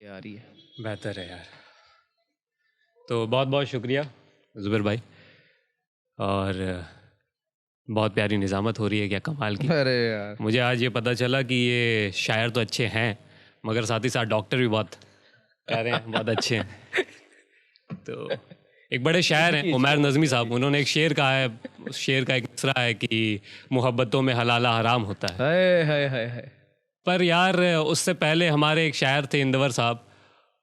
आ रही है। बेहतर है यार। तो बहुत बहुत शुक्रिया ज़ुबैर भाई, और बहुत प्यारी निज़ामत हो रही है, क्या कमाल की। अरे यार, मुझे आज ये पता चला कि ये शायर तो अच्छे हैं मगर साथ ही साथ डॉक्टर भी बहुत प्यारे हैं, बहुत अच्छे हैं। तो एक बड़े शायर हैं उमैर नज़मी साहब, उन्होंने एक शेर कहा है, उस शेर का एक मिसरा है कि मोहब्बतों में हलाला हराम होता है। हाय हाय हाय हाय। पर यार उससे पहले हमारे एक शायर थे इंदवर साहब,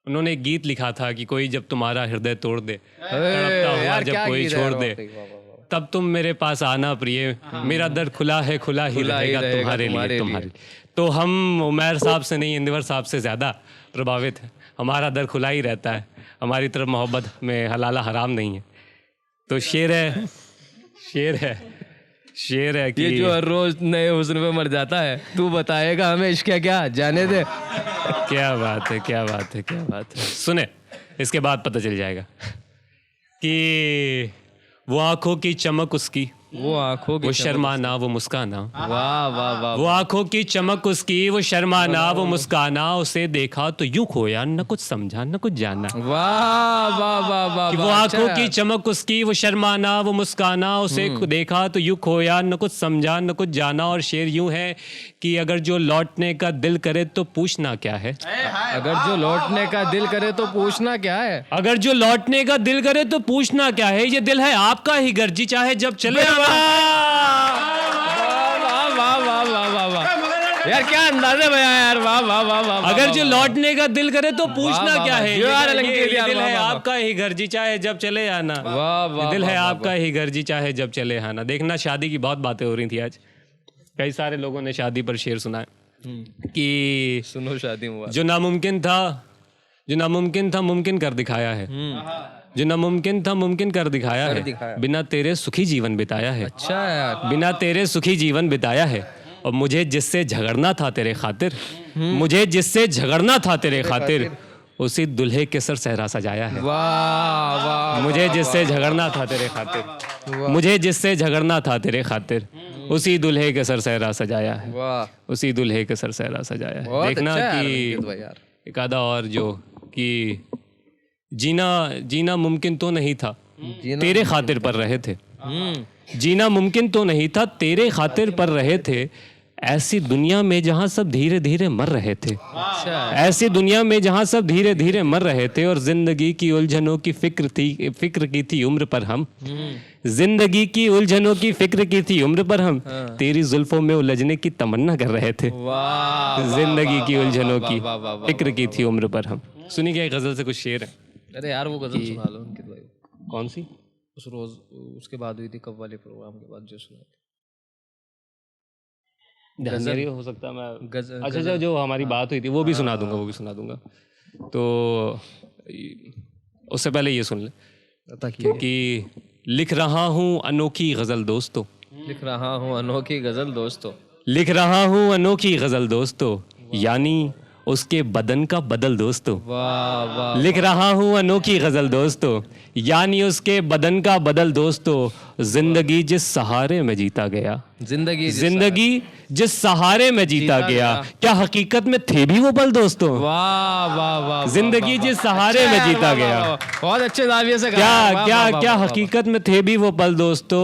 उन्होंने एक गीत लिखा था कि कोई जब तुम्हारा हृदय तोड़ दे, तड़पता हुआ यार जब क्या कोई गीत है छोड़ यार, दे, वाकई, वाह, वाह, वाह। तब तुम मेरे पास आना प्रिय, मेरा दर खुला है, खुला ही खुला ही रहेगा रहेगा तुम्हारे तुम्हारे लिए, लिए। तुम्हारे लिए। तो हम उमैर साहब से नहीं, इंदवर साहब से ज़्यादा प्रभावित हैं। हमारा दर खुला ही रहता है, हमारी तरफ मोहब्बत में हलाला हराम नहीं है। तो शेर है, शेर है, शेर है कि ये जो हर रोज नए हुस्न पे मर जाता है, तू बताएगा हमें इश्क है क्या, जाने दे। क्या बात है, क्या बात है, क्या बात है। सुने, इसके बाद पता चल जाएगा कि वो आंखों की चमक उसकी, वो आंखों की वो शर्माना, वो मुस्काना, वाह वाह वाह। वो आंखों की चमक उसकी, वो शर्माना, वो मुस्काना, उसे देखा तो यूं खोया, न कुछ समझा न कुछ जाना। वाह वाह वाह वाह। कि वो आंखों की चमक उसकी, वो शर्माना, वो मुस्काना, उसे देखा तो यूं खोया, न कुछ समझा न कुछ जाना। और शेर यूं है कि अगर जो लौटने का दिल करे तो पूछना क्या है, अगर जो लौटने का दिल करे तो पूछना क्या है, अगर जो लौटने का दिल करे तो पूछना क्या है, ये दिल है आपका ही गर्जी, चाहे जब चले। वाह वाह वाह वाह वाह वाह वाह। यार क्या अंदाज़े बया यार, वाह वाह वाह वाह। अगर जो लौटने का दिल करे तो पूछना वाह, क्या वाह, है, यार, ये अलंकीर यार, दिल वाह, है वाह, वाह। आपका ही गर्जी, चाहे जब चले आना। वाह वाह। ये दिल है वाह, वाह, आपका ही गर्जी, चाहे जब चले आना। देखना, शादी की बहुत बातें हो रही थी आज, कई सारे लोगों ने शादी पर शेर सुनाए कि सुनो शादी मुबारक। जो नामुमकिन था, जो नामुमकिन था मुमकिन कर दिखाया है, जो नामुमकिन था मुमकिन कर दिखाया है, बिना तेरे सुखी जीवन बिताया है, अच्छा यार, बिना तेरे सुखी जीवन बिताया है। और मुझे जिससे झगड़ना था तेरे खातिर, मुझे जिससे झगड़ना था तेरे खातिर, उसी दुल्हे के सर सहरा सजाया है। वाह वाह। मुझे जिससे झगड़ना था तेरे खातिर, मुझे जिससे झगड़ना था तेरे खातिर, उसी दुल्हे के सर सहरा सजाया है, वाह, उसी दुल्हे के सर सहरा सजाया है। बहुत देखना अच्छा है कि यार, भाई यार। एक आधा और जो कि जीना जीना मुमकिन तो नहीं था, तेरे खातिर पर रहे थे, जीना मुमकिन तो नहीं था, तेरे खातिर पर रहे थे। ऐसी दुनिया में जहाँ सब धीरे धीरे मर रहे थे, ऐसी दुनिया में जहाँ सब धीरे धीरे मर रहे थे। और जिंदगी की उलझनों की फिक्र की थी उम्र पर हम, जिंदगी की उलझनों की फिक्र की थी उम्र पर हम, तेरी जुल्फों में उलझने की तमन्ना कर रहे थे। वाह, जिंदगी की उलझनों की वाह, वाह, वाह, फिक्र की थी उम्र पर हम। सुनी क्या गजल से कुछ शेर है? अरे यार वो गजल सुना लो उनकी भाई। कौन सी? उस रोज उसके बाद हुई थी कब वाले प्रोग्राम के बाद जो सुना थी। ध्यान हो सकता है मैं गजल। अच्छा अच्छा, जो हमारी बात हुई थी वो भी सुना दूंगा, वो भी सुना दूंगा। तो उससे पहले ये सुन ले कि लिख रहा हूँ अनोखी गजल दोस्तों, लिख रहा हूँ अनोखी गजल दोस्तों, लिख रहा हूँ अनोखी गजल दोस्तों, यानी उसके बदन का बदल दोस्तों। वाह वाह। लिख रहा हूँ अनोखी गजल दोस्तों, यानी उसके बदन का बदल दोस्तों। जिंदगी जिस सहारे में जीता गया, जिंदगी जिंदगी जिस सहारे में जीता गया, क्या हकीकत में थे भी वो पल दोस्तों? वाह वाह वाह। जिंदगी जिस सहारे में जीता गया, बहुत अच्छे जाविये से क्या क्या क्या हकीकत में थे भी वो पल दोस्तों।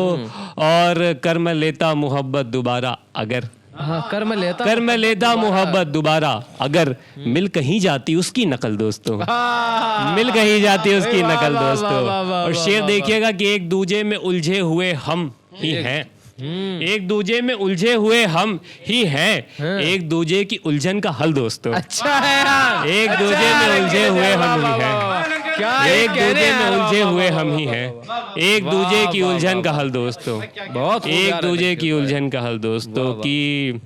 और कर मैं लेता मोहब्बत दोबारा अगर, कर मैं लेता, कर मैं लेता मोहब्बत दोबारा अगर, मिल कहीं जाती उसकी नकल दोस्तों, मिल कहीं जाती उसकी नकल दोस्तों। और शेर देखिएगा कि एक दूजे में उलझे हुए हम ही हैं, एक दूजे में उलझे हुए हम ही हैं, एक दूजे की उलझन का हल दोस्तों। अच्छा है यार, एक दूजे में उलझे हुए हम ही हैं, एक दूजे में उलझे हुए हम ही हैं, एक दूजे की उलझन का हल दोस्तों, बहुत एक दूजे की उलझन का हल दोस्तों। कि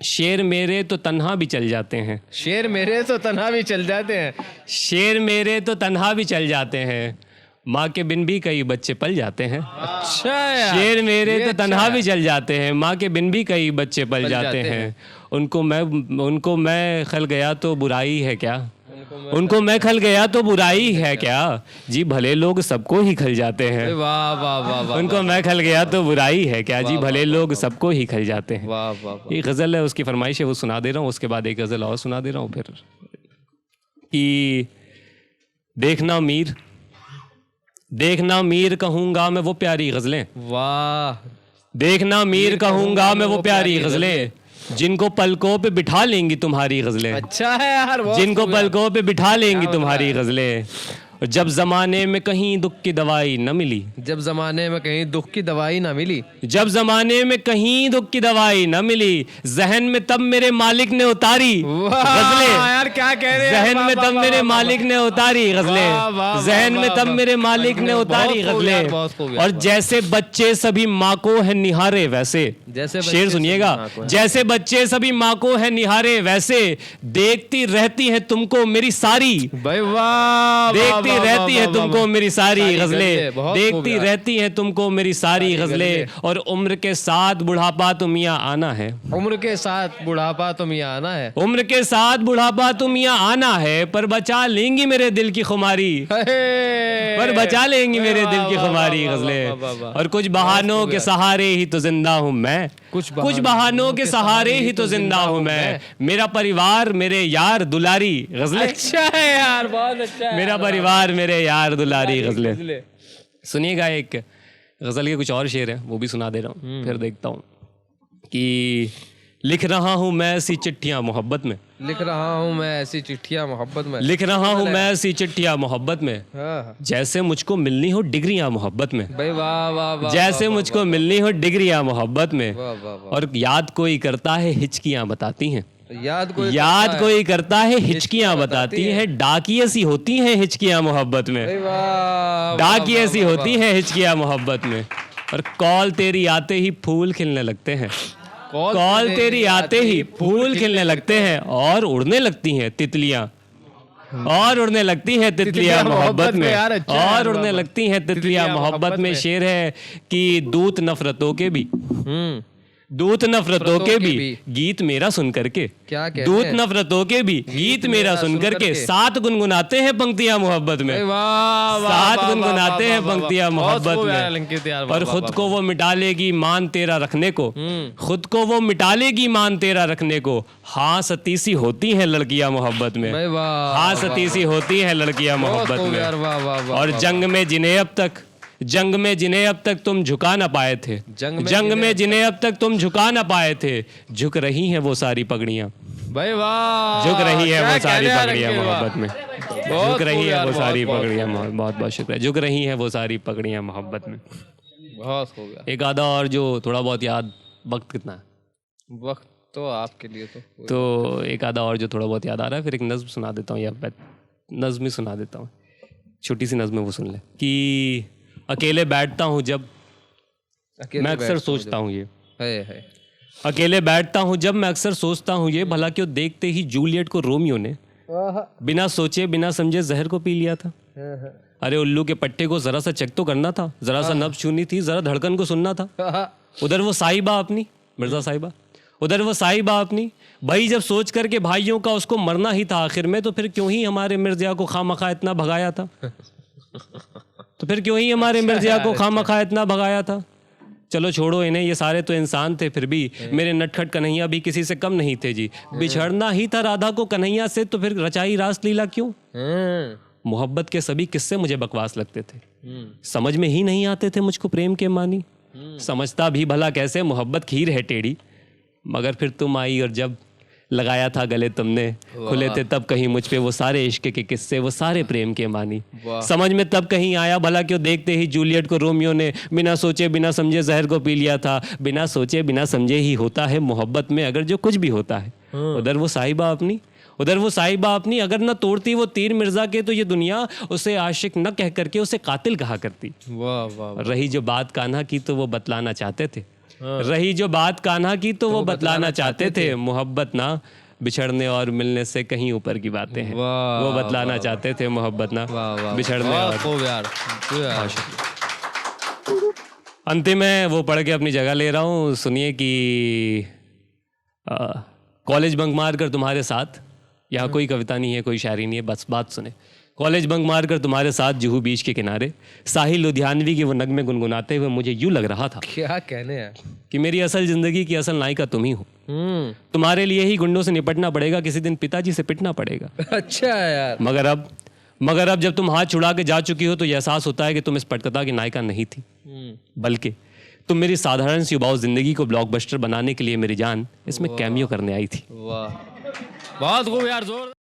शेर मेरे तो तन्हा भी चल जाते हैं, शेर मेरे तो तन्हा भी चल जाते हैं, शेर मेरे तो तन्हा भी चल जाते हैं, माँ के बिन भी कई बच्चे पल जाते हैं। अच्छा यार, शेर मेरे तो तन्हा भी चल जाते हैं, माँ के बिन भी कई बच्चे पल जाते हैं। उनको मैं खल गया तो बुराई है क्या, उनको मैं खल गया तो बुराई है क्या, जी भले लोग सबको ही खल जाते हैं। वाह वाह वाह वाह। उनको मैं खल गया तो बुराई है क्या, जी भले लोग सबको ही खल जाते हैं। वाह वाह। ये गज़ल है, उसकी फरमाइश है, वो सुना दे रहा हूँ। उसके बाद एक गज़ल और सुना दे रहा हूँ फिर। कि देखना मीर कहूँगा मैं वो प्यारी गज़लें, वाह, देखना मीर कहूँगा मैं वो प्यारी गज़लें, जिनको पलकों पे बिठा लेंगी तुम्हारी गज़लें, अच्छा है यार, बहुत जिनको खूब यार। पलकों पे बिठा लेंगी तुम्हारी गज़लें। और जब ज़माने में कहीं दुख की दवाई न मिली, जब जमाने में कहीं दुख की दवाई ना मिली, जब ज़माने में कहीं दुख की दवाई न मिली, जहन में तब मेरे मालिक ने उतारी गज़लें, यार क्या कह रहे हैं, जहन में वाह, तब वाह, मेरे वाह, मालिक ने उतारी वाह, गज़लें, वाह, जहन में वाह, तब वाह, मेरे मालिक ने बहुत उतारी खूब यार, बहुत खूब गज़लें। यार, और जैसे बच्चे सभी माँ को है निहारे वैसे, जैसे बच्चे शेर सुनिएगा, सभी माँ को है। जैसे बच्चे सभी माँ को है निहारे वैसे, देखती रहती है तुमको मेरी सारी, भाई वाह, देखती वाह, रहती वाह, है वाह, तुमको वाह, मेरी सारी सारी गज़लें, गज़लें, बहुत खूब देखती यार। रहती है तुमको मेरी सारी गज़लें। और उम्र के साथ बुढ़ापा तुम यहाँ आना है, उम्र के साथ बुढ़ापा तुम यहाँ आना है, उम्र के साथ बुढ़ापा तुम यहाँ आना है, पर बचा लेंगी मेरे दिल की खुमारी, पर बचा लेंगी मेरे दिल की खुमारी गज़लें। और कुछ बहानों के सहारे ही तो जिंदा हूँ मैं, कुछ बहानों के सहारे ही तो जिंदा हूँ मैं, मेरा परिवार मेरे यार दुलारी गज़लें, अच्छा है यार, बहुत अच्छा है, मेरा परिवार मेरे यार दुलारी गज़लें। सुनिएगा, एक गज़ल के कुछ और शेर हैं, वो भी सुना दे रहा हूँ, फिर देखता हूँ कि लिख रहा हूँ मैं ऐसी चिट्ठियाँ मोहब्बत में, लिख रहा हूँ मैं ऐसी चिट्ठियाँ मोहब्बत में, लिख रहा हूँ मैं ऐसी चिट्ठियाँ मोहब्बत में, हाँ, जैसे मुझको मिलनी हो डिग्रियाँ मोहब्बत में, भाई वाह वाह वाह, जैसे मुझको मिलनी हो डिग्रियाँ मोहब्बत में। वाह वाह वाह, और याद कोई करता है हिचकियाँ बताती हैं, याद कोई करता है हिचकियाँ बताती हैं, डाकिये सी होती हैं हिचकियाँ मोहब्बत में, भाई वाह, डाकिये सी होती हैं हिचकियाँ मोहब्बत में। और कॉल तेरी आते ही फूल खिलने लगते हैं, कॉल तेरी आते ही फूल खिलने लगते हैं, और उड़ने लगती हैं तितलियां, और उड़ने लगती हैं तितलियां मोहब्बत में, यार, अच्छा है और उड़ने लगती हैं तितलियां मोहब्बत में। शेर है कि दूत नफरतों के भी, दूत नफरतों के भी गीत मेरा सुन करके, क्या कहते दूत हैं? नफरतों के भी गीत मेरा सुन करके, साथ गुनगुनाते हैं पंक्तियां मोहब्बत में, साथ गुनगुनाते हैं पंक्तियां मोहब्बत में। और खुद को वो मिटा लेगी मान तेरा रखने को, खुद को वो मिटा लेगी मान तेरा रखने को, हाँ सतीसी होती हैं लड़कियां मोहब्बत में, हाँ सतीसी होती हैं लड़कियां मोहब्बत में। और जंग में जिन्हें अब तक तुम झुका ना पाए थे, जंग में जिन्हें अब तक तुम झुका ना पाए थे, झुक रही हैं वो सारी पगड़ियां, भाई वाह, झुक रही है क्या वो सारी कह रहे हैं पगड़ियां अंकित मोहब्बत में, बहुत झुक रही खूब है यार, वो बहुत, सारी बहुत, पगड़ियां, बहुत बहुत शुक्रिया, झुक रही हैं वो सारी पगड़ियां मोहब्बत में। बहुत हो गया। एक आधा और जो थोड़ा बहुत याद, वक्त कितना है, वक्त तो आपके लिए तो एक आधा और जो थोड़ा बहुत याद आ रहा है, फिर एक नज़्म सुना देता हूँ, या नज़्म ही सुना देता हूँ, छोटी सी नज़्म है, वो सुन ले। कि अकेले बैठता हूँ जब, मैं अक्सर सोचता हूँ ये, है अकेले बैठता हूँ जब मैं अक्सर सोचता हूँ ये, भला क्यों देखते ही जूलियट को रोमियो ने बिना सोचे बिना समझे जहर को पी लिया था। अरे उल्लू के पट्टे को जरा सा चेक तो करना था, जरा सा नब्ज छूनी थी, जरा धड़कन को सुनना था। उधर वो साहिबा अपनी, मिर्जा साहिबा, उधर वो साहिबा अपनी, भाई जब सोच करके भाइयों का उसको मरना ही था आखिर में, तो फिर क्यों ही हमारे मिर्जा को खामखा इतना भगाया था, तो फिर क्यों ही हमारे मिर्जा को खामखा इतना भगाया था। चलो छोड़ो इन्हें, ये सारे तो इंसान थे, फिर भी मेरे नटखट कन्हैया भी किसी से कम नहीं थे जी। बिछड़ना ही था राधा को कन्हैया से, तो फिर रचाई रास लीला क्यों। मोहब्बत के सभी किस्से मुझे बकवास लगते थे, समझ में ही नहीं आते थे मुझको प्रेम के मानी। समझता भी भला कैसे, मोहब्बत खीर है टेढ़ी, मगर फिर तुम आई और जब लगाया था गले तुमने, खुले थे तब कहीं मुझ पे वो सारे इश्क के किस्से, वो सारे प्रेम के मानी। समझ में तब कहीं आया भला क्यों देखते ही जूलियट को रोमियो ने बिना सोचे बिना समझे जहर को पी लिया था। बिना सोचे बिना समझे ही होता है मोहब्बत में अगर जो कुछ भी होता है। उधर वो साहिबा अपनी, उधर वो साहिबा अपनी, अगर न तोड़ती वो तीर मिर्जा के, तो ये दुनिया उसे आशिक न कह करके उसे कातिल कहा करती। वाह वाह। रही जो बात कान्हा की तो वो बतलाना चाहते थे, रही जो बात कान्हा की तो वो बतलाना चाहते थे। मोहब्बत ना बिछड़ने और मिलने से कहीं ऊपर की बातें हैं, वो बतलाना चाहते थे। मोहब्बत ना बिछड़ने और अंतिम है वो पढ़ के अपनी जगह ले रहा हूँ। सुनिए कि कॉलेज बंक मार कर तुम्हारे साथ, यहाँ कोई कविता नहीं है, कोई शायरी नहीं है, बस बात सुने। कॉलेज बंक मारकर तुम्हारे साथ जुहू बीच के किनारे साहिल लुधियानवी के वो नगमे गुनगुनाते हुए मुझे यूं लग रहा था क्या कहने हैं। कि मेरी असल जिंदगी की असल नायिका तुम ही हो। तुम्हारे लिए ही गुंडों से निपटना पड़ेगा, किसी दिन पिताजी से पिटना पड़ेगा। अच्छा है यार। मगर अब जब तुम हाथ छुड़ा के जा चुकी हो तो यह एहसास होता है कि तुम इस पटकथा की नायिका नहीं थी, बल्कि तुम मेरी साधारण सी उबाऊ जिंदगी को ब्लॉकबस्टर बनाने के लिए मेरी जान इसमें कैमियो करने आई थी। वाह, बहुत खूब यार, जोर।